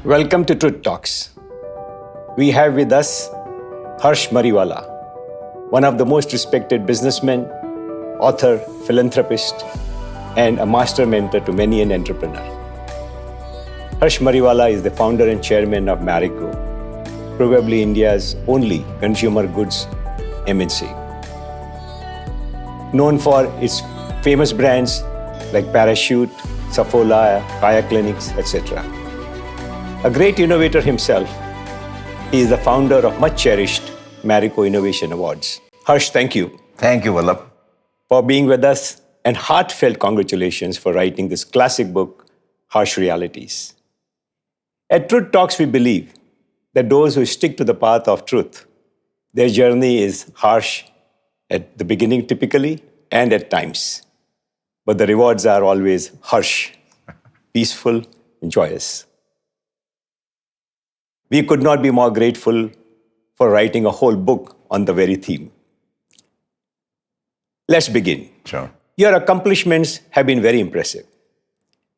Welcome to Truth Talks. We have with us Mariwala, one of the most respected businessmen, author, philanthropist, and a master mentor to many an entrepreneur. Mariwala is the founder and chairman of Marico, probably India's only consumer goods MNC. Known for its famous brands like Parachute, Saffola, Kaya Clinics, etc. A great innovator himself, he is the founder of much cherished Marico Innovation Awards. Harsh, thank you. Thank you, Vallabh. For being with us, and heartfelt congratulations for writing this classic book, Harsh Realities. At Truth Talks, we believe that those who stick to the path of truth, their journey is harsh at the beginning typically and at times. But the rewards are always harsh, peaceful, and joyous. We could not be more grateful for writing a whole book on the very theme. Let's begin. Sure. Your accomplishments have been very impressive.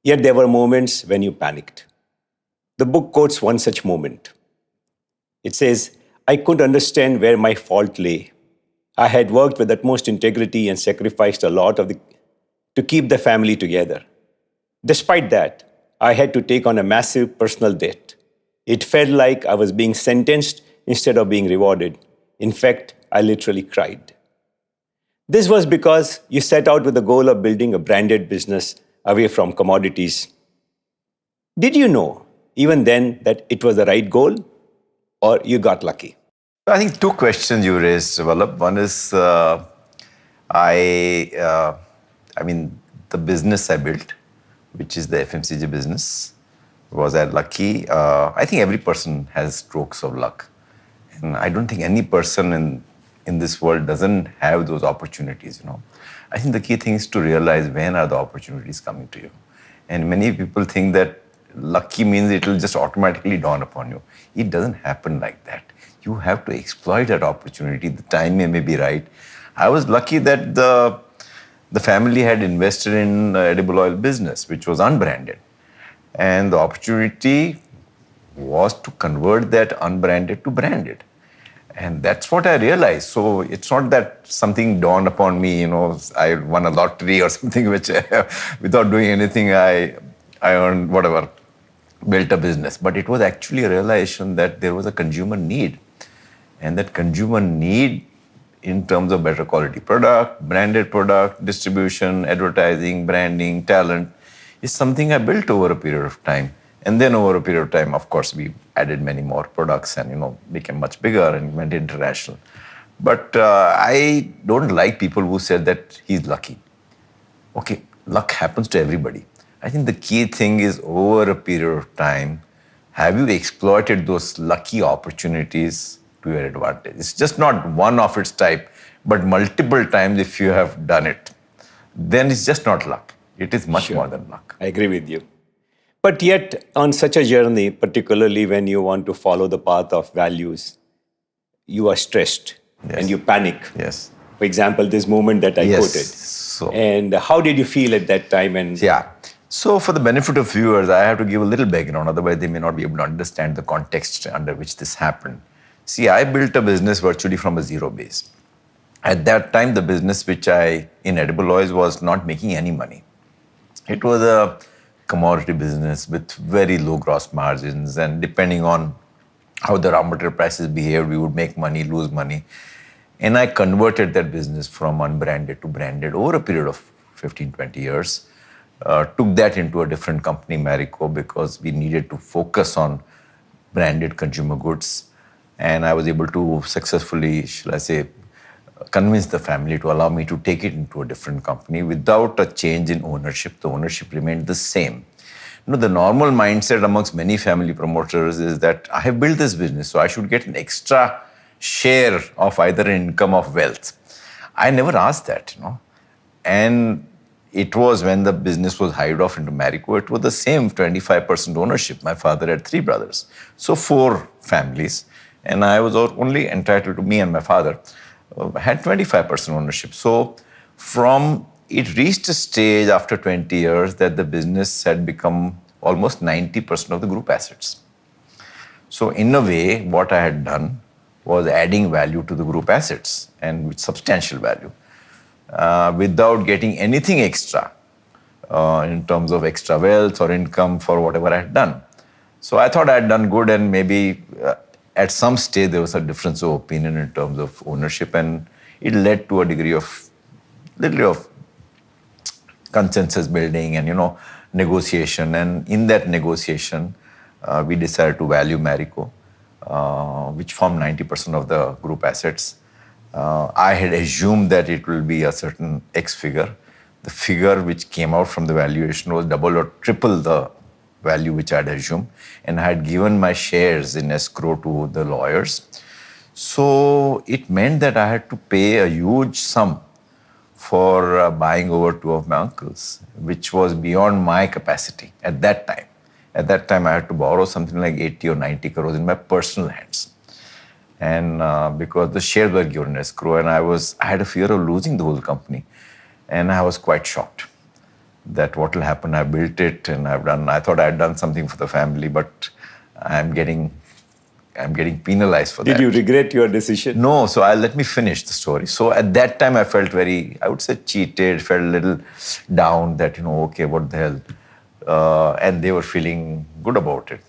Yet there were moments when you panicked. The book quotes one such moment. It says, "I couldn't understand where my fault lay. I had worked with utmost integrity and sacrificed a lot to keep the family together. Despite that, I had to take on a massive personal debt. It felt like I was being sentenced instead of being rewarded. In fact, I literally cried." This was because you set out with the goal of building a branded business away from commodities. Did you know, even then, that it was the right goal, or you got lucky? I think two questions you raised, Vallabh. One is, the business I built, which is the FMCG business. Was I lucky? I think every person has strokes of luck. And I don't think any person in this world doesn't have those opportunities, I think the key thing is to realize when are the opportunities coming to you. And many people think that lucky means it will just automatically dawn upon you. It doesn't happen like that. You have to exploit that opportunity. The timing may be right. I was lucky that the family had invested in edible oil business, which was unbranded. And the opportunity was to convert that unbranded to branded. And that's what I realized. So it's not that something dawned upon me, I won a lottery or something, which without doing anything, I earned whatever, built a business. But it was actually a realization that there was a consumer need. And that consumer need in terms of better quality product, branded product, distribution, advertising, branding, talent, is something I built over a period of time. And then over a period of time, of course, we added many more products and, became much bigger and went international. But I don't like people who said that he's lucky. Okay, luck happens to everybody. I think the key thing is over a period of time, have you exploited those lucky opportunities to your advantage? It's just not one of its type, but multiple times if you have done it, then it's just not luck. It is much more than luck. I agree with you. But yet, on such a journey, particularly when you want to follow the path of values, you are stressed and you panic. Yes. For example, this moment that I quoted. And how did you feel at that time? So for the benefit of viewers, I have to give a little background, otherwise they may not be able to understand the context under which this happened. See, I built a business virtually from a zero base. At that time, the business which in edible oils was not making any money. It was a commodity business with very low gross margins, and depending on how the raw material prices behaved, we would make money, lose money. And I converted that business from unbranded to branded over a period of 15, 20 years. Took that into a different company, Marico, because we needed to focus on branded consumer goods. And I was able to successfully, convince the family to allow me to take it into a different company without a change in ownership. The ownership remained the same. The normal mindset amongst many family promoters is that I have built this business, so I should get an extra share of either income or wealth. I never asked that, And it was when the business was hived off into Marico, it was the same 25% ownership. My father had 3 brothers, so 4 families. And I was only entitled to me and my father. Had 25% ownership. So it reached a stage after 20 years that the business had become almost 90% of the group assets. So in a way, what I had done was adding value to the group assets, and with substantial value, without getting anything extra in terms of extra wealth or income for whatever I had done. So I thought I had done good, and maybe at some stage there was a difference of opinion in terms of ownership, and it led to a degree of little of consensus building and negotiation. And in that negotiation, we decided to value Marico, which formed 90% of the group assets. I had assumed that it will be a certain X figure. The figure which came out from the valuation was double or triple the value which I had assumed. And I had given my shares in escrow to the lawyers. So it meant that I had to pay a huge sum for buying over two of my uncles, which was beyond my capacity at that time. At that time, I had to borrow something like 80 or 90 crores in my personal hands. And because the shares were given in escrow, and I had a fear of losing the whole company. And I was quite shocked that what will happen. I built it, and I thought I had done something for the family, but I'm getting penalized for that. Did you regret your decision? No, so let me finish the story. So at that time, I felt very, I would say, cheated, felt a little down that, okay, what the hell? And they were feeling good about it.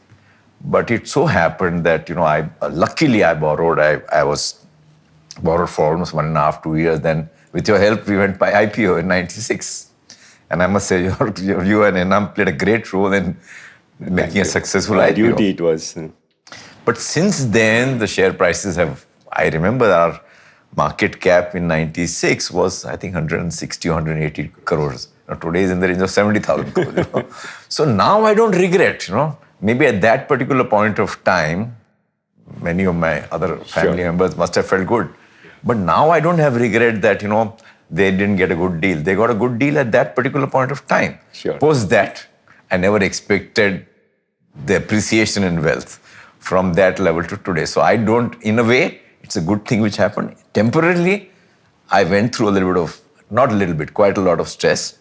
But it so happened that, luckily I borrowed. I was borrowed for almost 1.5, 2 years. Then with your help, we went by IPO in 96. And I must say, you and Enam played a great role in making a successful IPO. Duty it was. But since then, the share prices I remember our market cap in 96 was, I think, 160 or 180 crores. Today is in the range of 70,000 crores. So now I don't regret, Maybe at that particular point of time, many of my other family members must have felt good. But now I don't have regret that, they didn't get a good deal. They got a good deal at that particular point of time. Sure. Post that, I never expected the appreciation in wealth from that level to today. So I don't, in a way, it's a good thing which happened. Temporarily, I went through a little bit of, not a little bit, quite a lot of stress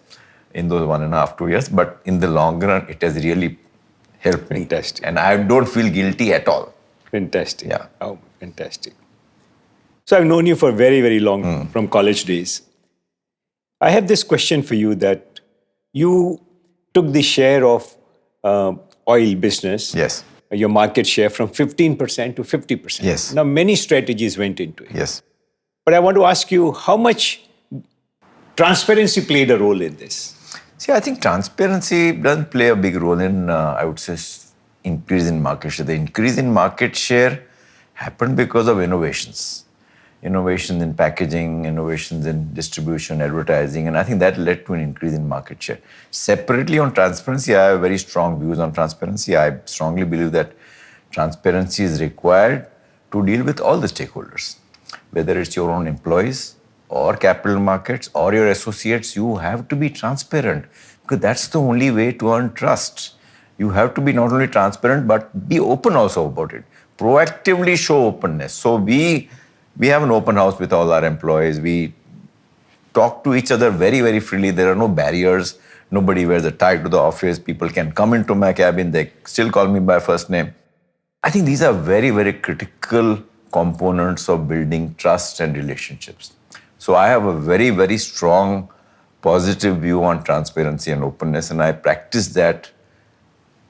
in those 1.5, 2 years. But in the long run, it has really helped me. Fantastic. And I don't feel guilty at all. Fantastic. Yeah. Oh, fantastic. So I've known you for very, very long, from college days. I have this question for you that you took the share of oil business, Yes. your market share, from 15% to 50%. Yes. Now, many strategies went into it. Yes. But I want to ask you, how much transparency played a role in this? See, I think transparency doesn't play a big role in, I would say, increase in market share. The increase in market share happened because of innovations. Innovations in packaging, innovations in distribution, advertising, and I think that led to an increase in market share. Separately on transparency, I have very strong views on transparency. I strongly believe that transparency is required to deal with all the stakeholders. Whether it's your own employees or capital markets or your associates, you have to be transparent because that's the only way to earn trust. You have to be not only transparent, but be open also about it. Proactively show openness. So we have an open house with all our employees. We talk to each other very, very freely. There are no barriers. Nobody wears a tie to the office. People can come into my cabin. They still call me by first name. I think these are very, very critical components of building trust and relationships. So I have a very, very strong positive view on transparency and openness, and I practice that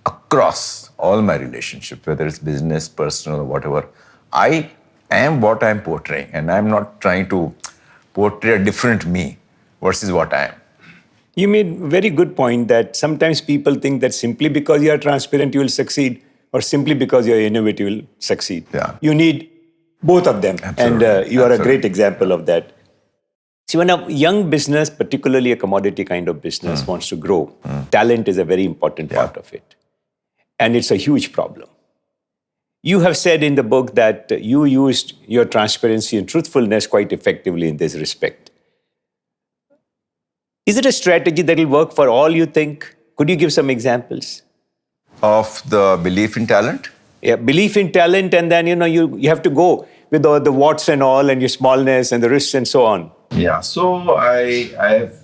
across all my relationships, whether it's business, personal, or whatever. I am what I'm portraying, and I'm not trying to portray a different me versus what I am. You made a very good point that sometimes people think that simply because you are transparent, you will succeed, or simply because you're innovative, you will succeed. Yeah. You need both of them. Absolutely. And you are a Absolutely. great example of that. See, when a young business, particularly a commodity kind of business, wants to grow, talent is a very important part of it. And it's a huge problem. You have said in the book that you used your transparency and truthfulness quite effectively in this respect. Is it a strategy that will work for all, you think? Could you give some examples? Of the belief in talent? Yeah, belief in talent, and then you have to go with all the warts and all and your smallness and the risks and so on? Yeah, so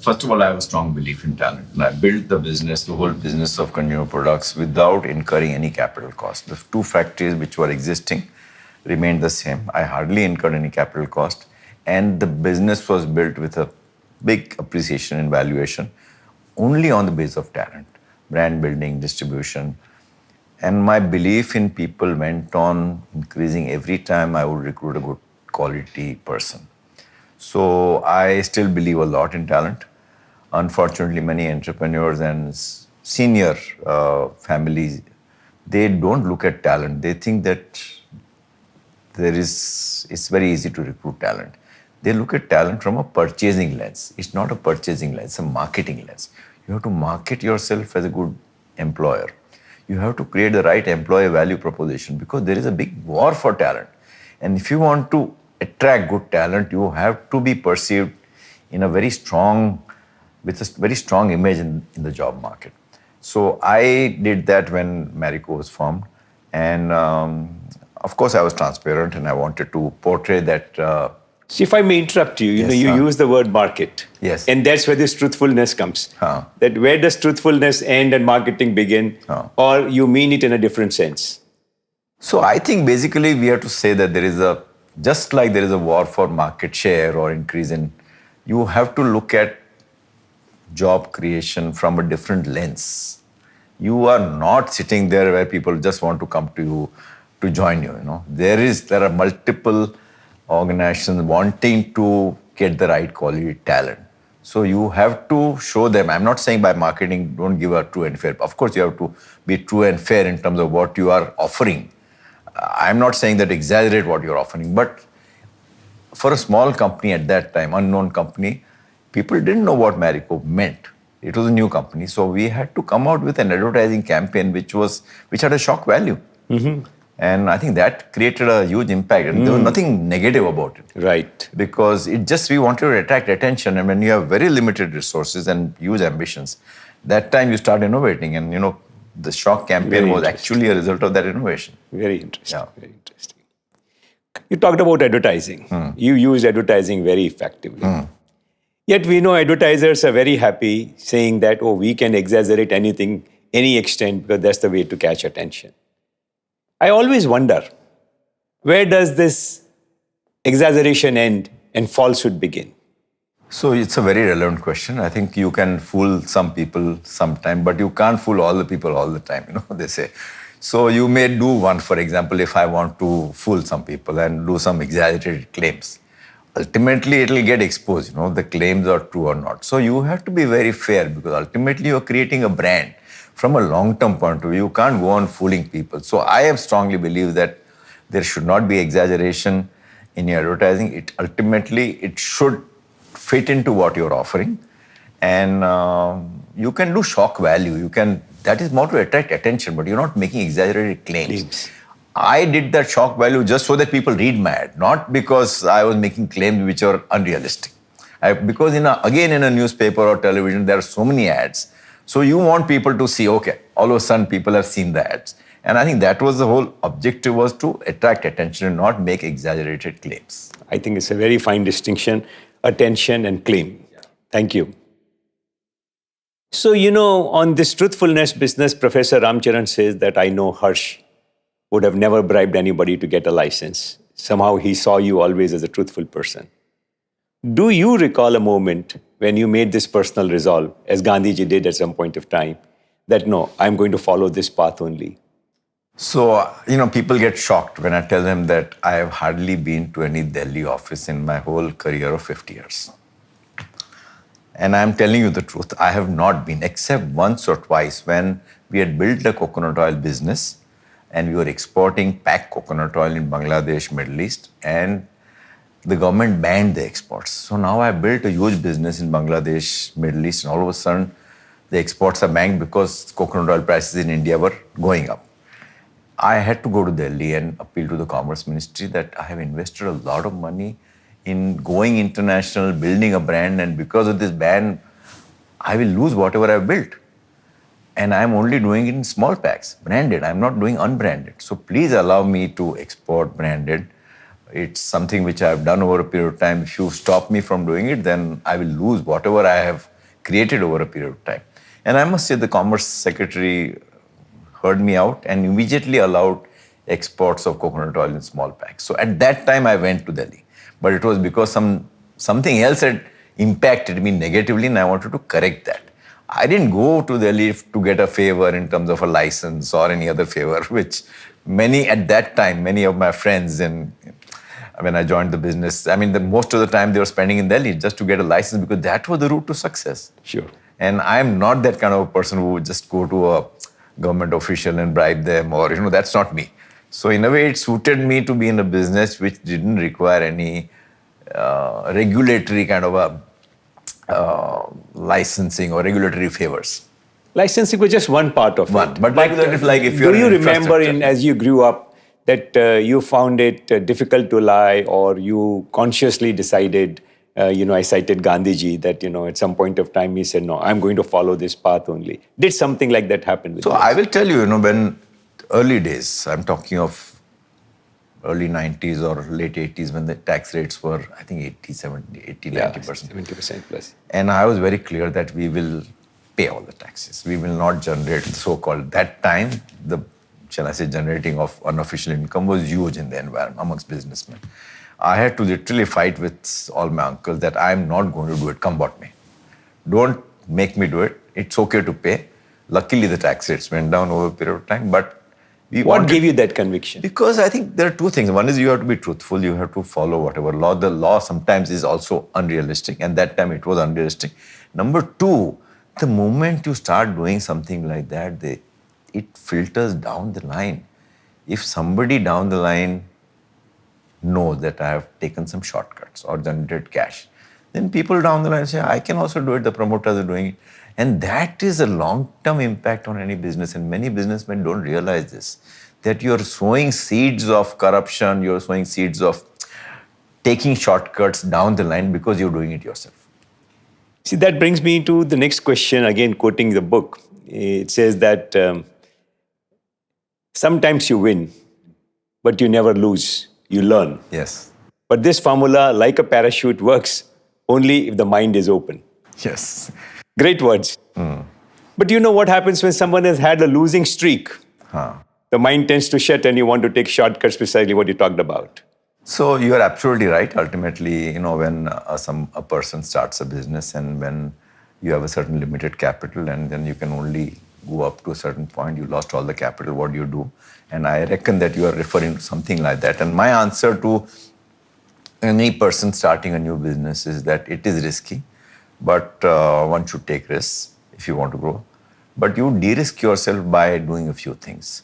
first of all, I have a strong belief in talent. And I built the whole business of consumer products without incurring any capital cost. The two factories which were existing remained the same. I hardly incurred any capital cost. And the business was built with a big appreciation and valuation only on the basis of talent, brand building, distribution. And my belief in people went on increasing every time I would recruit a good quality person. So I still believe a lot in talent. Unfortunately, many entrepreneurs and senior families, they don't look at talent. They think that it's very easy to recruit talent. They look at talent from a purchasing lens. It's not a purchasing lens, it's a marketing lens. You have to market yourself as a good employer. You have to create the right employer value proposition because there is a big war for talent. And if you want to attract good talent, you have to be perceived in a very strong, with a very strong image in the job market. So I did that when Marico was formed. And of course, I was transparent and I wanted to portray that. See, if I may interrupt you, Yes, you use the word market. Yes. And that's where this truthfulness comes. That where does truthfulness end and marketing begin? Or you mean it in a different sense? So I think basically we have to say that just like there is a war for market share or increase in, you have to look at job creation from a different lens. You are not sitting there where people just want to come to you to join you. There are multiple organizations wanting to get the right quality talent. So you have to show them. I'm not saying by marketing, don't give a true and fair. Of course, you have to be true and fair in terms of what you are offering. I'm not saying that exaggerate what you're offering, but for a small company at that time, unknown company, people didn't know what Marico meant. It was a new company. So we had to come out with an advertising campaign which had a shock value. Mm-hmm. And I think that created a huge impact. And there was nothing negative about it. Right. Because we wanted to attract attention. And when you have very limited resources and huge ambitions, that time you start innovating. And, the shock campaign was actually a result of that innovation. Very interesting. Yeah. Very interesting. You talked about advertising. You used advertising very effectively. Yet we know advertisers are very happy saying that, we can exaggerate anything, any extent, because that's the way to catch attention. I always wonder, where does this exaggeration end and falsehood begin? So it's a very relevant question. I think you can fool some people sometime, but you can't fool all the people all the time, they say. So you may do one, for example, if I want to fool some people and do some exaggerated claims. Ultimately, it will get exposed, the claims are true or not. So you have to be very fair because ultimately you're creating a brand. From a long-term point of view, you can't go on fooling people. So I have strongly believe that there should not be exaggeration in your advertising. It should fit into what you're offering. And you can do shock value. That is more to attract attention, but you're not making exaggerated claims. I did that shock value just so that people read my ad, not because I was making claims which are unrealistic. Because in a newspaper or television, there are so many ads. So you want people to see, okay, all of a sudden people have seen the ads. And I think that was the whole objective, was to attract attention and not make exaggerated claims. I think it's a very fine distinction, attention and claim. Thank you. So, on this truthfulness business, Professor Ramcharan says that I know Harsh would have never bribed anybody to get a license. Somehow he saw you always as a truthful person. Do you recall a moment when you made this personal resolve, as Gandhiji did at some point of time, that no, I'm going to follow this path only? So, people get shocked when I tell them that I have hardly been to any Delhi office in my whole career of 50 years. And I'm telling you the truth, I have not been, except once or twice when we had built a coconut oil business and we were exporting packed coconut oil in Bangladesh, Middle East, and the government banned the exports. So now I built a huge business in Bangladesh, Middle East, and all of a sudden the exports are banned because coconut oil prices in India were going up. I had to go to Delhi and appeal to the Commerce Ministry that I have invested a lot of money in going international, building a brand, and because of this ban, I will lose whatever I've built. And I'm only doing it in small packs, branded. I'm not doing unbranded. So please allow me to export branded It's something which I've done over a period of time. If you stop me from doing it, then I will lose whatever I have created over a period of time. And I must say the Commerce Secretary heard me out and immediately allowed exports of coconut oil in small packs. So at that time, I went to Delhi. But it was because something else had impacted me negatively and I wanted to correct that. I didn't go to Delhi to get a favor in terms of a license or any other favor, which at that time, many of my friends and when I joined the business, I mean, most of the time they were spending in Delhi just to get a license because that was the route to success. Sure. And I'm not that kind of a person who would just go to a government official and bribe them or, that's not me. So in a way, it suited me to be in a business which didn't require any regulatory kind of a licensing or regulatory favors. Licensing was just one part of it. But like if you're do you remember as you grew up that you found it difficult to lie, or you consciously decided, I cited Gandhiji, that, at some point of time he said, no, I'm going to follow this path only. Did something like that happen with you? So I will tell you, when early days, I'm talking of early 90s or late 80s when the tax rates were, I think, 80, 70, 80, 90%. 70% plus. And I was very clear that we will pay all the taxes. We will not generate so-called, that time, the, shall I say, generating of unofficial income was huge in the environment amongst businessmen. I had to literally fight with all my uncles that I'm not going to do it, come what may. Don't make me do it. It's okay to pay. Luckily, the tax rates went down over a period of time, but what gave you that conviction? Because I think there are two things. One is you have to be truthful. You have to follow whatever law. The law sometimes is also unrealistic, and that time it was unrealistic. Number two, the moment you start doing something like that, it filters down the line. If somebody down the line knows that I have taken some shortcuts or generated cash, then people down the line say, I can also do it. The promoters are doing it. And that is a long-term impact on any business. And many businessmen don't realize this, that you're sowing seeds of corruption, you're sowing seeds of taking shortcuts down the line because you're doing it yourself. See, that brings me to the next question, again, quoting the book. It says that sometimes you win, but you never lose. You learn. Yes. But this formula, like a parachute, works only if the mind is open. Yes. Great words. But you know what happens when someone has had a losing streak? The mind tends to shut and you want to take shortcuts, precisely what you talked about. So you are absolutely right. Ultimately, when a person starts a business and when you have a certain limited capital and then you can only go up to a certain point, you lost all the capital, what do you do? And I reckon that you are referring to something like that. And my answer to any person starting a new business is that it is risky. But one should take risks if you want to grow. But you de-risk yourself by doing a few things.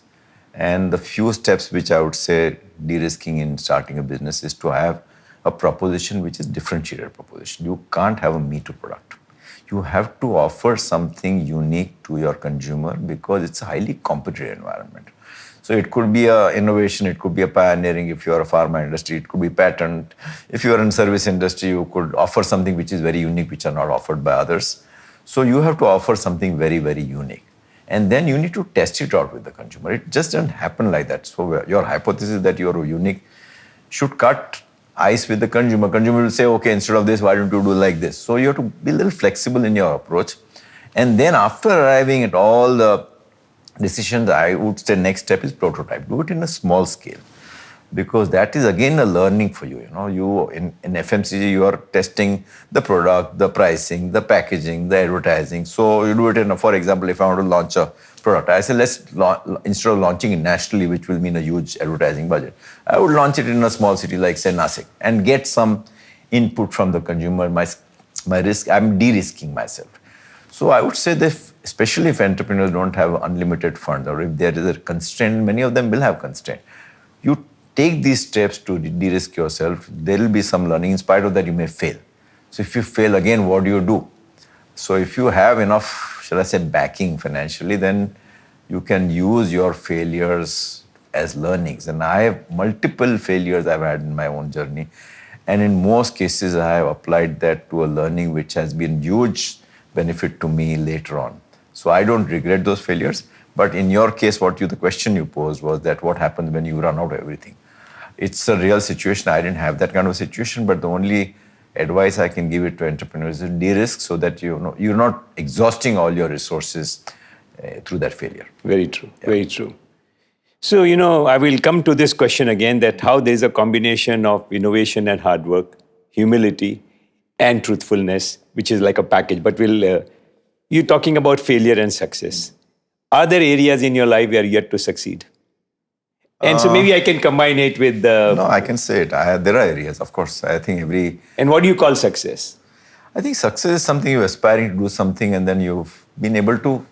And the few steps which I would say de-risking in starting a business is to have a proposition which is differentiated proposition. You can't have a me-too product. You have to offer something unique to your consumer because it's a highly competitive environment. So it could be an innovation, it could be a pioneering if you're a pharma industry, it could be patent. If you're in service industry, you could offer something which is very unique, which are not offered by others. So you have to offer something very, very unique. And then you need to test it out with the consumer. It just doesn't happen like that. So your hypothesis that you're unique should cut ice with the consumer. Consumer will say, okay, instead of this, why don't you do like this? So you have to be a little flexible in your approach. And then after arriving at all the decisions, I would say next step is prototype. Do it in a small scale because that is again a learning for you. You in FMCG, you are testing the product, the pricing, the packaging, the advertising. So you do it for example, if I want to launch a product, I say instead of launching it nationally, which will mean a huge advertising budget, I would launch it in a small city like say Nasik and get some input from the consumer. My risk, I'm de-risking myself. So I would say that especially if entrepreneurs don't have unlimited funds or if there is a constraint, many of them will have constraint. You take these steps to de-risk yourself. There will be some learning. In spite of that, you may fail. So if you fail again, what do you do? So if you have enough, shall I say, backing financially, then you can use your failures as learnings. And I have multiple failures I've had in my own journey. And in most cases, I have applied that to a learning which has been huge benefit to me later on. So I don't regret those failures. But in your case, the question you posed was that what happens when you run out of everything? it's a real situation. I didn't have that kind of situation, but the only advice I can give it to entrepreneurs is de-risk so that you're not exhausting all your resources through that failure. Very true. Yeah. Very true. So, I will come to this question again, that how there's a combination of innovation and hard work, humility and truthfulness, which is like a package. But you're talking about failure and success. Are there areas in your life where you yet to succeed? And so maybe I can combine it with the... No, I can say it. There are areas, of course. I think And what do you call success? I think success is something you're aspiring to do something and then you've been able to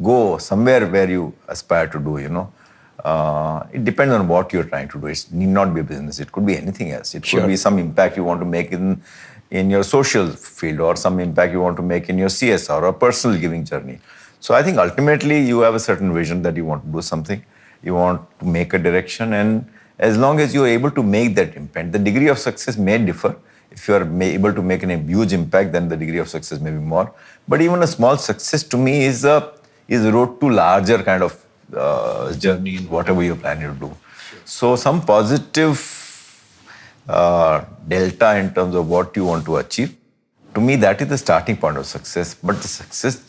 go somewhere where you aspire to do, It depends on what you're trying to do. It need not be a business. It could be anything else. It could be some impact you want to make in your social field or some impact you want to make in your CSR or personal giving journey. So I think ultimately you have a certain vision that you want to do something. You want to make a direction, and as long as you're able to make that impact, the degree of success may differ. If you are able to make a huge impact, then the degree of success may be more. But even a small success to me is a road to larger kind of journey in whatever you're planning to do. So some positive delta in terms of what you want to achieve, to me that is the starting point of success. But the success,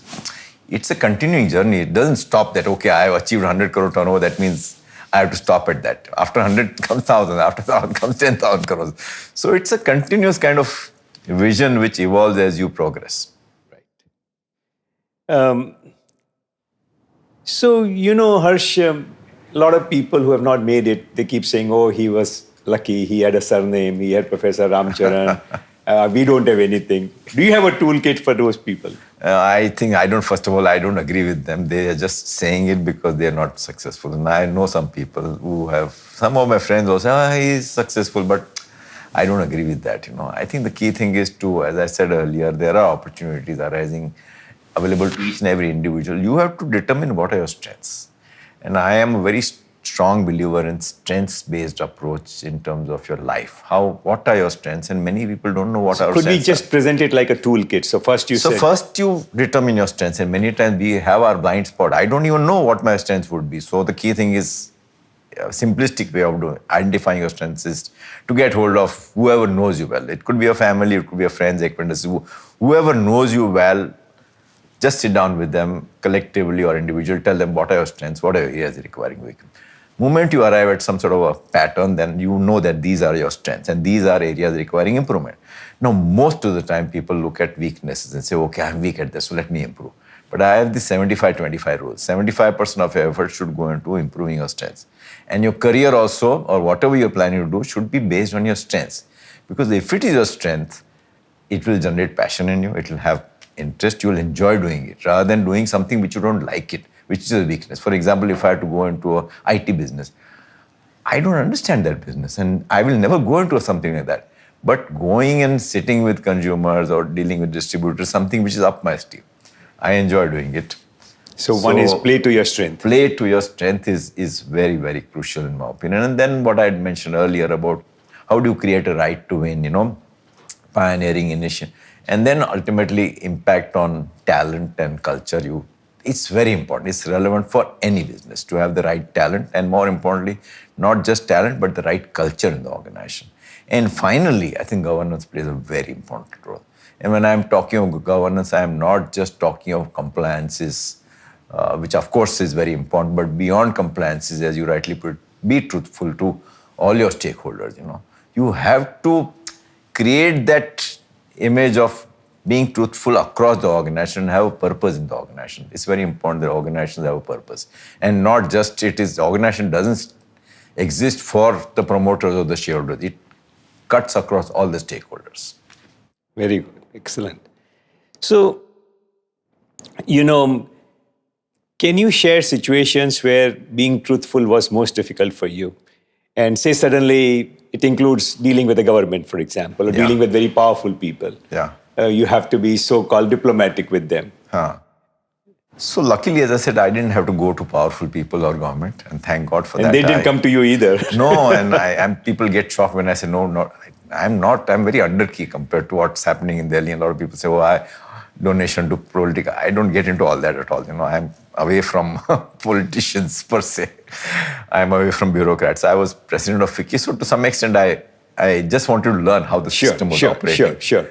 it's a continuing journey. It doesn't stop that, okay, I have achieved 100 crore turnover, that means I have to stop at that. After 100 comes 1,000, after 1,000 comes 10,000 crores. So it's a continuous kind of vision which evolves as you progress. Right. So, Harsh, a lot of people who have not made it, they keep saying, oh, he was lucky, he had a surname, he had Professor Ramcharan. We don't have anything. Do you have a toolkit for those people? First of all, I don't agree with them. They are just saying it because they are not successful. And I know some people who have, some of my friends also say, he's successful, but I don't agree with that. I think the key thing is to, as I said earlier, there are opportunities arising, available to each and every individual. You have to determine what are your strengths. And I am a very strong believer in strengths-based approach in terms of your life. What are your strengths? And many people don't know what our strengths are. Could we just present it like a toolkit? So first you determine your strengths, and many times we have our blind spot. I don't even know what my strengths would be. So the key thing is a simplistic way of identifying your strengths is to get hold of whoever knows you well. It could be your family, it could be your friends, acquaintances, whoever knows you well. Just sit down with them collectively or individually, tell them what are your strengths, what are your areas requiring weakness. Moment you arrive at some sort of a pattern, then you know that these are your strengths and these are areas requiring improvement. Now, most of the time people look at weaknesses and say, okay, I'm weak at this, so let me improve. But I have the 75-25 rule. 75% of your effort should go into improving your strengths. And your career also, or whatever you're planning to do, should be based on your strengths. Because if it is your strength, it will generate passion in you, it will have interest, you will enjoy doing it, rather than doing something which you don't like it, which is a weakness. For example, if I had to go into a IT business, I don't understand that business and I will never go into something like that. But going and sitting with consumers or dealing with distributors, something which is up my sleeve. I enjoy doing it. So one is play to your strength. Play to your strength is very, very crucial in my opinion. And then what I had mentioned earlier about how do you create a right to win, pioneering initiative. And then ultimately impact on talent and culture. It's very important. It's relevant for any business to have the right talent and more importantly, not just talent, but the right culture in the organization. And finally, I think governance plays a very important role. And when I'm talking of governance, I'm not just talking of compliances, which of course is very important, but beyond compliances, as you rightly put, be truthful to all your stakeholders. You have to create that image of being truthful across the organization and have a purpose in the organization. It's very important that organizations have a purpose. And not just the organization doesn't exist for the promoters or the shareholders. It cuts across all the stakeholders. Very good. Excellent. So, can you share situations where being truthful was most difficult for you? And say suddenly it includes dealing with the government, for example, or dealing with very powerful people. Yeah. You have to be so-called diplomatic with them. So luckily, as I said, I didn't have to go to powerful people or government, and thank God for that. And they didn't come to you either. No, and people get shocked when I say, no, I'm very underkey compared to what's happening in Delhi. And a lot of people say, donation to politics. I don't get into all that at all. away from politicians per se. I'm away from bureaucrats. I was president of FICCI, so to some extent, I just wanted to learn how the system was operating. Sure.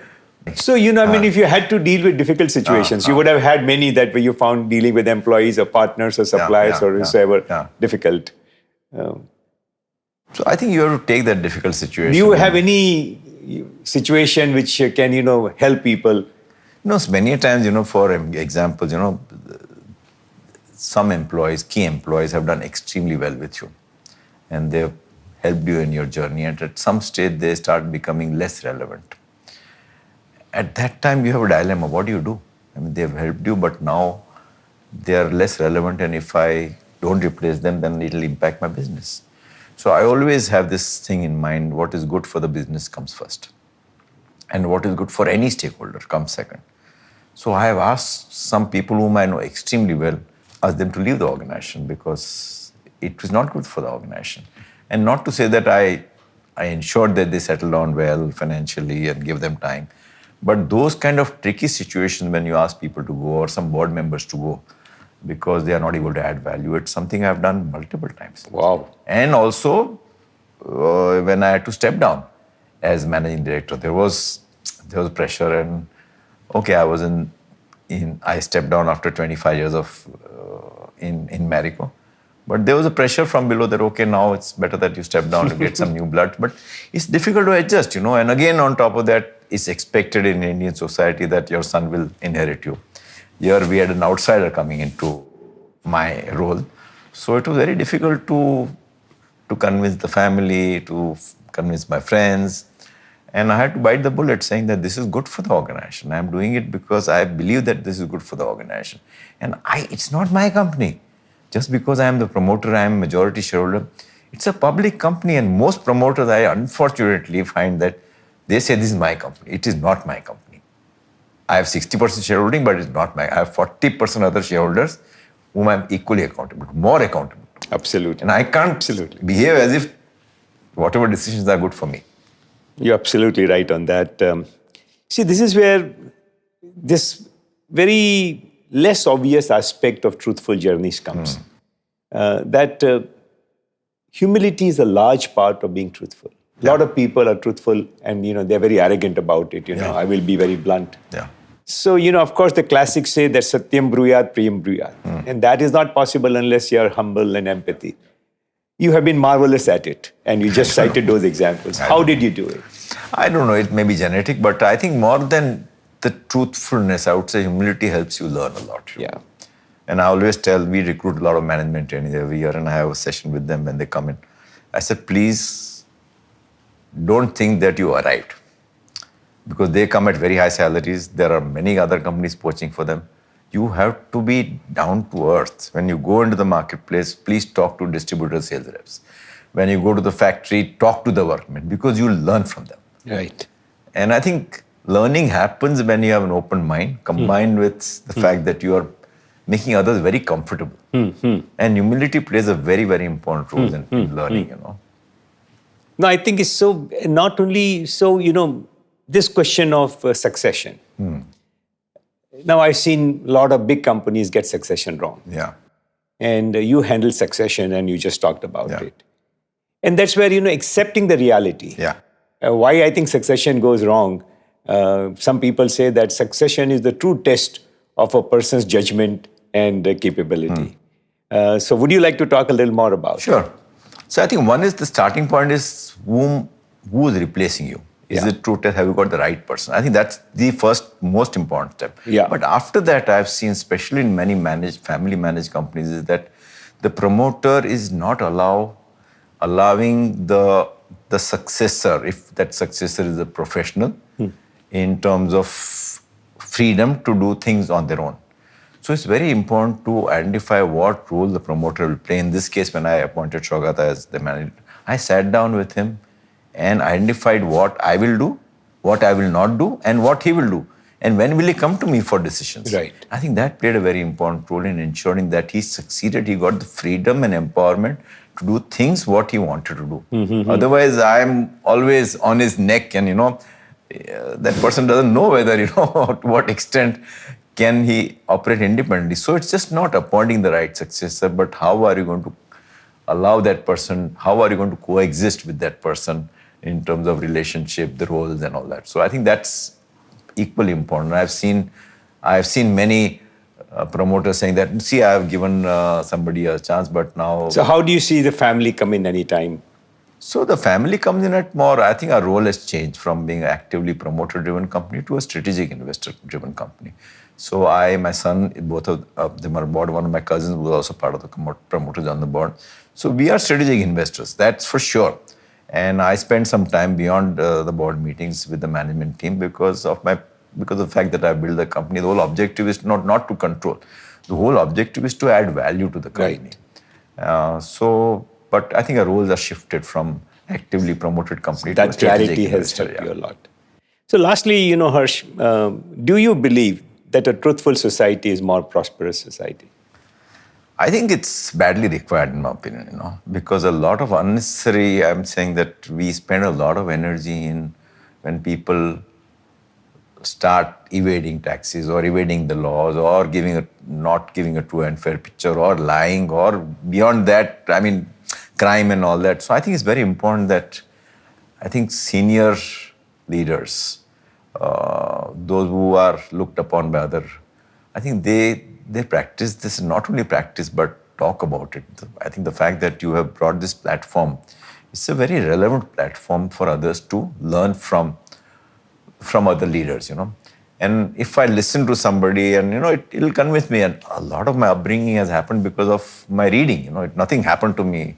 So, if you had to deal with difficult situations, you would have had many that where you found dealing with employees or partners or suppliers or whoever difficult. So I think you have to take that difficult situation. Do you have any situation which can, help people? Many times, for example, some employees, key employees have done extremely well with you. And they've helped you in your journey. And at some stage, they start becoming less relevant. At that time, you have a dilemma. What do you do? I mean, they've helped you, but now they are less relevant. And if I don't replace them, then it'll impact my business. So I always have this thing in mind, what is good for the business comes first. And what is good for any stakeholder comes second. So I have asked some people whom I know extremely well, asked them to leave the organization because it was not good for the organization. And not to say that I ensured that they settle down well financially and give them time. But those kind of tricky situations when you ask people to go or some board members to go because they are not able to add value, it's something I've done multiple times. Wow. And also when I had to step down as managing director, there was pressure and I was I stepped down after 25 years of in Marico. But there was a pressure from below that, now it's better that you step down to get some new blood. But it's difficult to adjust, And again, on top of that, it's expected in Indian society that your son will inherit you. Here, we had an outsider coming into my role. So it was very difficult to convince the family, to convince my friends. And I had to bite the bullet saying that this is good for the organization. I'm doing it because I believe that this is good for the organization. And it's not my company. Just because I am the promoter, I am majority shareholder. It's a public company and most promoters, I unfortunately find that they say this is my company. It is not my company. I have 60% shareholding, but it's not my. I have 40% other shareholders whom I'm equally accountable to, more accountable to. Absolutely. And I can't behave as if whatever decisions are good for me. You're absolutely right on that. See, this is where this very less obvious aspect of truthful journeys comes. Humility is a large part of being truthful. A lot of people are truthful and, they're very arrogant about it. I will be very blunt. Yeah. So, of course, the classics say that Satyam bruyat, priyam bruyat. And that is not possible unless you're humble and empathy. You have been marvelous at it. And you just cited those examples. How did you do it? I don't know. It may be genetic, but I think more than the truthfulness, I would say humility helps you learn a lot. Yeah. And I always tell, we recruit a lot of management trainees every year and I have a session with them when they come in. I said, please don't think that you arrived. Because they come at very high salaries. There are many other companies poaching for them. You have to be down to earth. When you go into the marketplace, please talk to distributor sales reps. When you go to the factory, talk to the workmen because you'll learn from them. Right. And I think learning happens when you have an open mind combined with the fact that you are making others very comfortable. And humility plays a very, very important role in learning, No, I think it's so, not only so, this question of succession. Now, I've seen a lot of big companies get succession wrong. Yeah. And you handle succession and you just talked about it. And that's where, accepting the reality. Yeah. Why I think succession goes wrong. Some people say that succession is the true test of a person's judgment and capability. So would you like to talk a little more about it? Sure. So I think one is the starting point is who is replacing you. Is it true test? Have you got the right person? I think that's the first most important step. Yeah. But after that, I've seen, especially in many family managed companies, is that the promoter is not allowing the successor, if that successor is a professional, in terms of freedom to do things on their own. So it's very important to identify what role the promoter will play. In this case, when I appointed Shogata as the manager, I sat down with him and identified what I will do, what I will not do, and what he will do. And when will he come to me for decisions? Right. I think that played a very important role in ensuring that he succeeded. He got the freedom and empowerment to do things what he wanted to do. Otherwise, I'm always on his neck and, that person doesn't know whether, to what extent can he operate independently? So it's just not appointing the right successor, but how are you going to allow that person, how are you going to coexist with that person in terms of relationship, the roles and all that. So I think that's equally important. I've seen many promoters saying that, see, I've given somebody a chance, but now... So how do you see the family come in anytime? So the family comes in at more, I think our role has changed from being an actively promoter-driven company to a strategic investor-driven company. So my son, both of them are on board. One of my cousins was also part of the promoters on the board. So we are strategic investors, that's for sure. And I spend some time beyond the board meetings with the management team because of the fact that I built the company. The whole objective is not to control. The whole objective is to add value to the company. Right. But I think our roles are shifted from actively promoted company to a That strategic clarity has investor. helped you a lot. So lastly, Harsh, do you believe that a truthful society is more prosperous society? I think it's badly required, in my opinion, because a lot of unnecessary, I'm saying that we spend a lot of energy in when people start evading taxes or evading the laws or not giving a true and fair picture or lying or beyond that, crime and all that. So I think it's very important that I think senior leaders, those who are looked upon by others, I think they practice this, not only practice, but talk about it. I think the fact that you have brought this platform, it's a very relevant platform for others to learn from other leaders, And if I listen to somebody and, it'll convince me. And a lot of my upbringing has happened because of my reading, Nothing happened to me,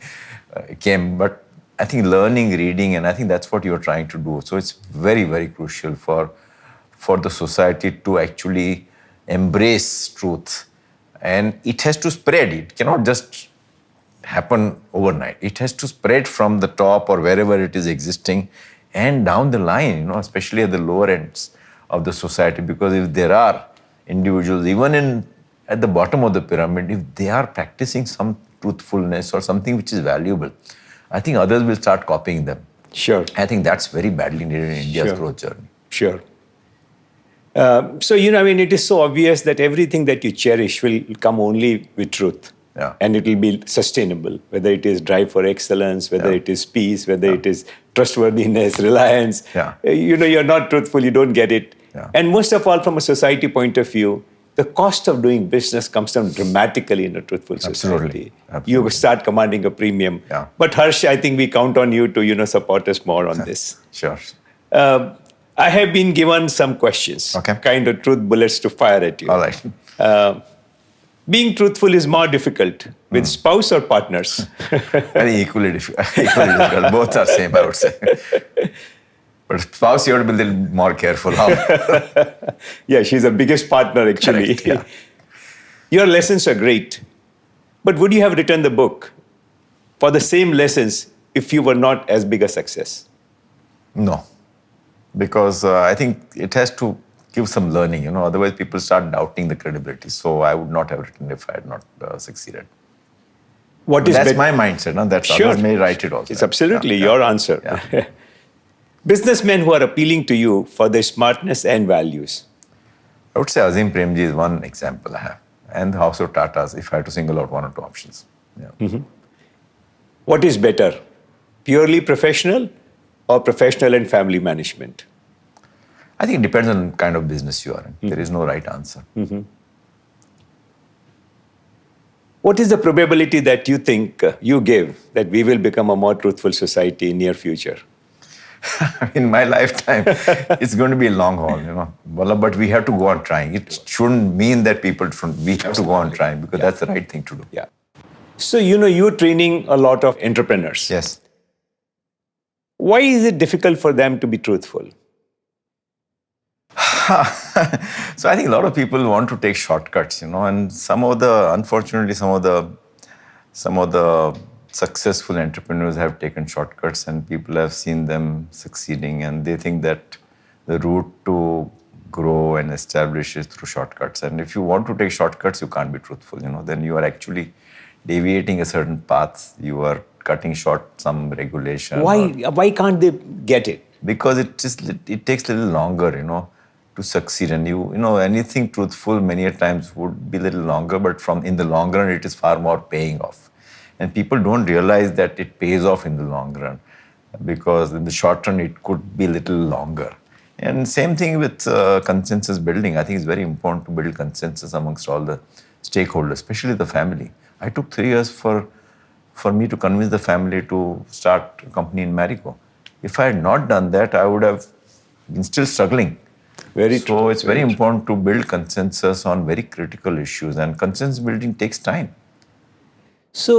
but I think learning, reading, and I think that's what you're trying to do. So it's very, very crucial for the society to actually embrace truth. And it has to spread. It cannot just happen overnight. It has to spread from the top or wherever it is existing and down the line, especially at the lower ends of the society. Because if there are individuals, even at the bottom of the pyramid, if they are practicing some truthfulness or something which is valuable, I think others will start copying them. Sure. I think that's very badly needed in India's growth journey. Sure. So, it is so obvious that everything that you cherish will come only with truth. Yeah. And it will be sustainable, whether it is drive for excellence, whether it is peace, whether it is trustworthiness, reliance. Yeah. You're not truthful, you don't get it. Yeah. And most of all, from a society point of view, the cost of doing business comes down dramatically in a truthful society. Absolutely. You start commanding a premium. Yeah. But Harsh, I think we count on you to, support us more on this. Sure. I have been given some questions, kind of truth bullets to fire at you. All right. Being truthful is more difficult with spouse or partners? Equally difficult. Both are same, I would say. But spouse, you have to be a little more careful. Yeah, she's the biggest partner, actually. Correct, yeah. Your lessons are great. But would you have written the book for the same lessons if you were not as big a success? No. Because I think it has to give some learning, Otherwise, people start doubting the credibility. So I would not have written if I had not succeeded. That's my mindset. That's sure. Others may write it also. It's absolutely your answer. Yeah. Businessmen who are appealing to you for their smartness and values. I would say Azim Premji is one example I have. And the House of Tatas, if I had to single out one or two options. Yeah. Mm-hmm. What is better, purely professional or professional and family management? I think it depends on the kind of business you are in. There is no right answer. Mm-hmm. What is the probability that you think you give that we will become a more truthful society in near future? In my lifetime, it's going to be a long haul, But we have to go on trying. It shouldn't mean that people shouldn't. We have to go on trying because that's the right thing to do. Yeah. So, you're training a lot of entrepreneurs. Yes. Why is it difficult for them to be truthful? So I think a lot of people want to take shortcuts, and unfortunately, some of the successful entrepreneurs have taken shortcuts and people have seen them succeeding and they think that the route to grow and establish is through shortcuts. And if you want to take shortcuts, you can't be truthful, then you are actually deviating a certain path. You are cutting short some regulation. Why can't they get it? Because it takes a little longer, to to succeed. And anything truthful many a times would be a little longer, but in the long run, it is far more paying off. And people don't realize that it pays off in the long run, because in the short run, it could be a little longer. And same thing with consensus building. I think it's very important to build consensus amongst all the stakeholders, especially the family. I took 3 years for me to convince the family to start a company in Marico. If I had not done that, I would have been still struggling. So it's very important to build consensus on very critical issues, and consensus building takes time. So,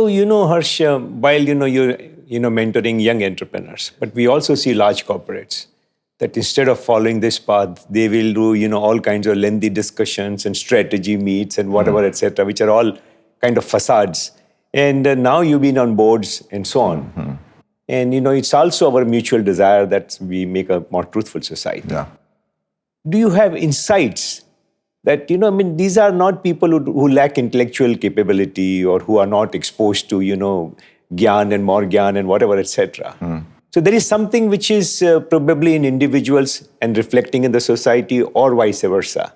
Harsh, while, you're, mentoring young entrepreneurs, but we also see large corporates that instead of following this path, they will do, all kinds of lengthy discussions and strategy meets and whatever, etc., which are all kind of facades. And now you've been on boards and so on. And, it's also our mutual desire that we make a more truthful society. Yeah. Do you have insights that, these are not people who lack intellectual capability or who are not exposed to, Gyan and more Gyan and whatever, etc. So there is something which is probably in individuals and reflecting in the society, or vice versa.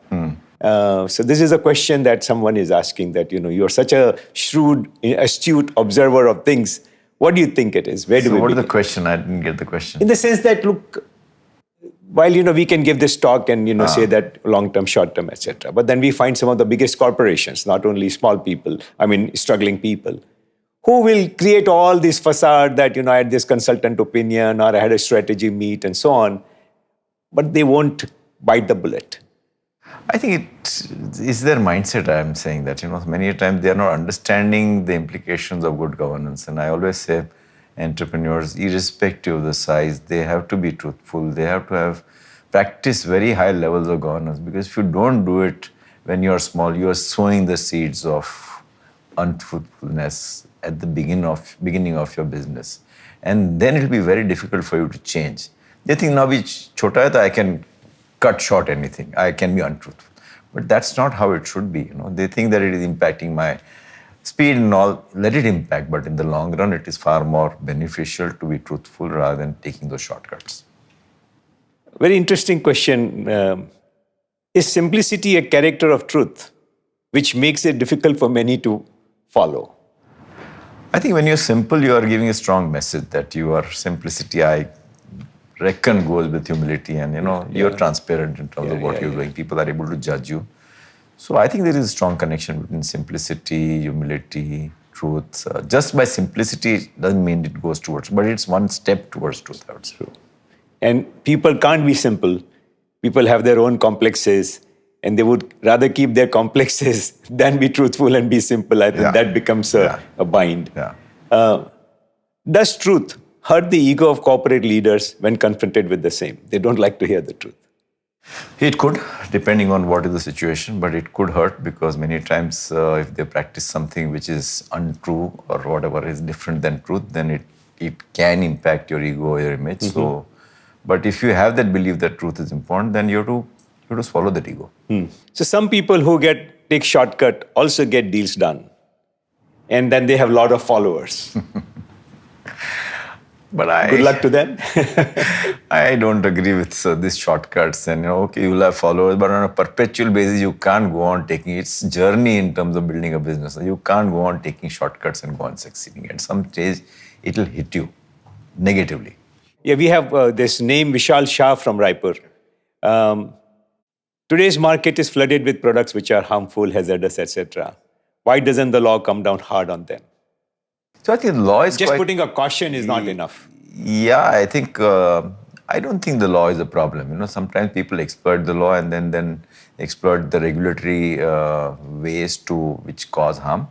So this is a question that someone is asking, that, you're such a shrewd, astute observer of things. What do you think it is? Where do we what is begin? the question? I didn't get the question. In the sense that, look, while, we can give this talk and, say that long-term, short-term, etc. But then we find some of the biggest corporations, not only small people, struggling people, who will create all this facade that, I had this consultant opinion or I had a strategy meet and so on, but they won't bite the bullet. I think it is their mindset. I'm saying that, many times they are not understanding the implications of good governance. And I always say, entrepreneurs, irrespective of the size, they have to be truthful. They have to have practice very high levels of governance, because if you don't do it when you're small, you are sowing the seeds of untruthfulness at the beginning of your business. And then it'll be very difficult for you to change. They think, now chota hai, I can cut short anything. I can be untruthful. But that's not how it should be. They think that it is impacting my speed and all. Let it impact. But in the long run, it is far more beneficial to be truthful rather than taking those shortcuts. Very interesting question. Is simplicity a character of truth, which makes it difficult for many to follow? I think when you're simple, you are giving a strong message that your simplicity, I reckon, goes with humility, and you're transparent in terms of what you're doing. People are able to judge you. So I think there is a strong connection between simplicity, humility, truth. Just by simplicity doesn't mean it goes towards, but it's one step towards truth, I would say. And people can't be simple. People have their own complexes, and they would rather keep their complexes than be truthful and be simple. I think that becomes a bind. Does truth hurt the ego of corporate leaders when confronted with the same? They don't like to hear the truth. It could, depending on what is the situation, but it could hurt, because many times if they practice something which is untrue or whatever is different than truth, then it can impact your ego or your image. So, but if you have that belief that truth is important, then you have to swallow that ego. So some people who take shortcut also get deals done, and then they have a lot of followers. But good luck to them. I don't agree with these shortcuts. And okay, you'll have followers, but on a perpetual basis, you can't go on taking its journey in terms of building a business. You can't go on taking shortcuts and go on succeeding. At some stage, it'll hit you negatively. Yeah, we have this name Vishal Shah from Raipur. Today's market is flooded with products which are harmful, hazardous, etc. Why doesn't the law come down hard on them? So I think the law is just putting a caution is not enough. Yeah, I think I don't think the law is a problem. Sometimes people exploit the law and then exploit the regulatory ways which cause harm.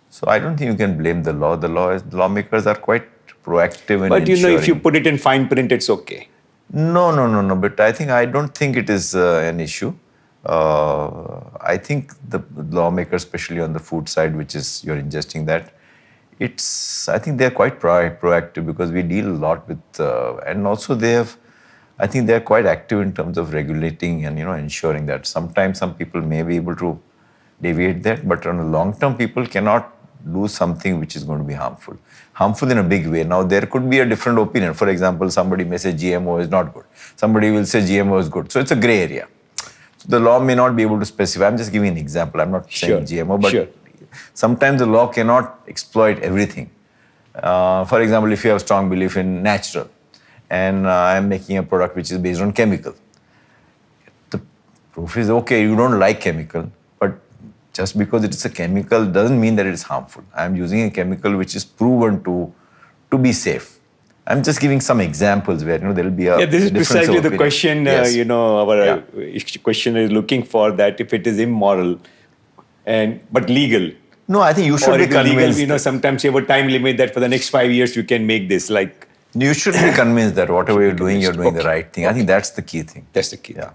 So I don't think you can blame the law. The lawmakers are quite proactive in But ensuring. if you put it in fine print, it's okay. No. But I don't think it is an issue. I think the lawmakers, especially on the food side, which is you're ingesting that, I think they're quite proactive, because we deal a lot with, and also I think they're quite active in terms of regulating and, ensuring that. Sometimes some people may be able to deviate that, but on a long term, people cannot do something which is going to be harmful. Harmful in a big way. Now, there could be a different opinion. For example, somebody may say GMO is not good. Somebody will say GMO is good. So it's a gray area. the law may not be able to specify. I'm just giving an example. I'm not saying GMO, but sometimes the law cannot exploit everything. For example, if you have a strong belief in natural, and I'm making a product which is based on chemical, the proof is okay, you don't like chemical, but just because it is a chemical doesn't mean that it is harmful. I'm using a chemical which is proven to be safe. I'm just giving some examples where there will be a this is precisely the question. Yes. Our question is looking for that if it is immoral but legal. No, I think you should be convinced. Legal, sometimes you have a time limit that for the next 5 years you can make this. Like you should be convinced that whatever you're doing, you're doing the right thing. I think that's the key thing. That's the key. Yeah.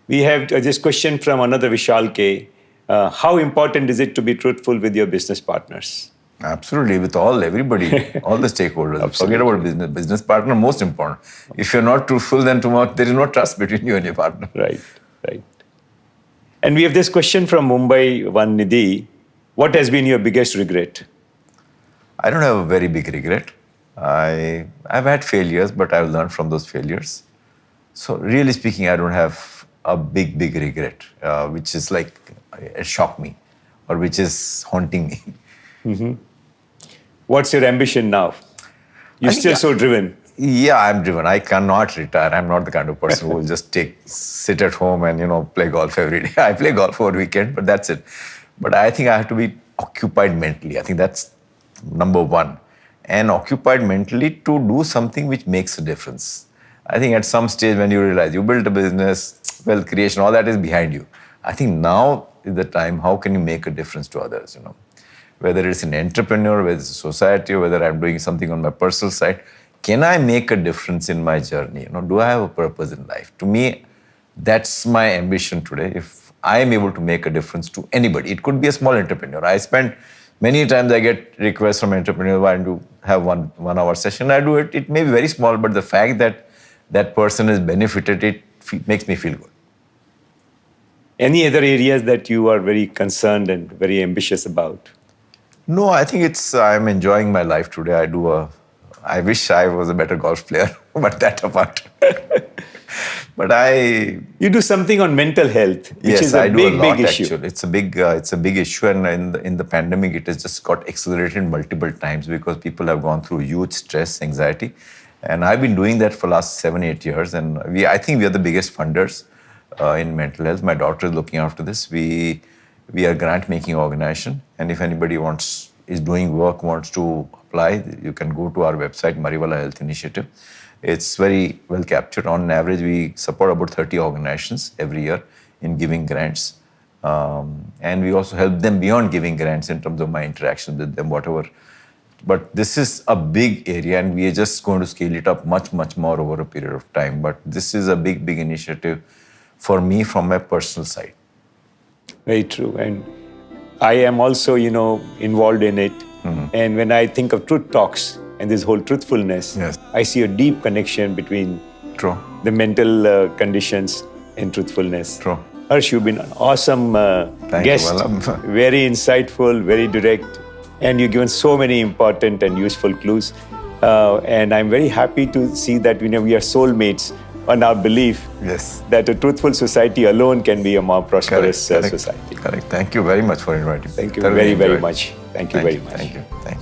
We have this question from another Vishal K. How important is it to be truthful with your business partners? Absolutely, with everybody, all the stakeholders. Forget about business partner, most important. If you're not truthful, then tomorrow there is no trust between you and your partner. Right. And we have this question from Mumbai, one Nidhi. What has been your biggest regret? I don't have a very big regret. I've had failures, but I've learned from those failures. So really speaking, I don't have a big regret, which is like it shocked me or which is haunting me. Mm-hmm. What's your ambition now? You're still so driven. Yeah, I'm driven. I cannot retire. I'm not the kind of person who will just sit at home and play golf every day. I play golf over weekend, but that's it. But I think I have to be occupied mentally. I think that's number one. And occupied mentally to do something which makes a difference. I think at some stage when you realize you built a business, wealth creation, all that is behind you. I think now is the time, how can you make a difference to others, Whether it's an entrepreneur, whether it's a society, or whether I'm doing something on my personal side, can I make a difference in my journey? Do I have a purpose in life? To me, that's my ambition today. If I am able to make a difference to anybody, it could be a small entrepreneur. Many times I get requests from entrepreneurs, why don't you have one hour session? I do it. It may be very small, but the fact that that person has benefited, it makes me feel good. Any other areas that you are very concerned and very ambitious about? No, I think I'm enjoying my life today. I wish I was a better golf player, but that apart. You do something on mental health, which is a big issue. Actually. It's a big issue, and in the pandemic, it has just got accelerated multiple times because people have gone through huge stress, anxiety, and I've been doing that for the last 7-8 years, and I think we are the biggest funders in mental health. My daughter is looking after this. We are a grant-making organization, and if anybody is doing work, wants to apply, you can go to our website, Mariwala Health Initiative. It's very well captured. On average, we support about 30 organizations every year in giving grants. And we also help them beyond giving grants in terms of my interaction with them, whatever. But this is a big area, and we are just going to scale it up much more over a period of time. But this is a big initiative for me from my personal side. Very true. And I am also, involved in it. Mm-hmm. And when I think of TRUTHtalks and this whole truthfulness, yes, I see a deep connection between the mental conditions and truthfulness. True. Harsh, you've been an awesome guest. Very insightful, very direct. And you've given so many important and useful clues. And I'm very happy to see that we are soulmates on our belief that a truthful society alone can be a more prosperous society. Correct. Thank you very much for inviting me. Thank you very much. Thank you very much. Thank you.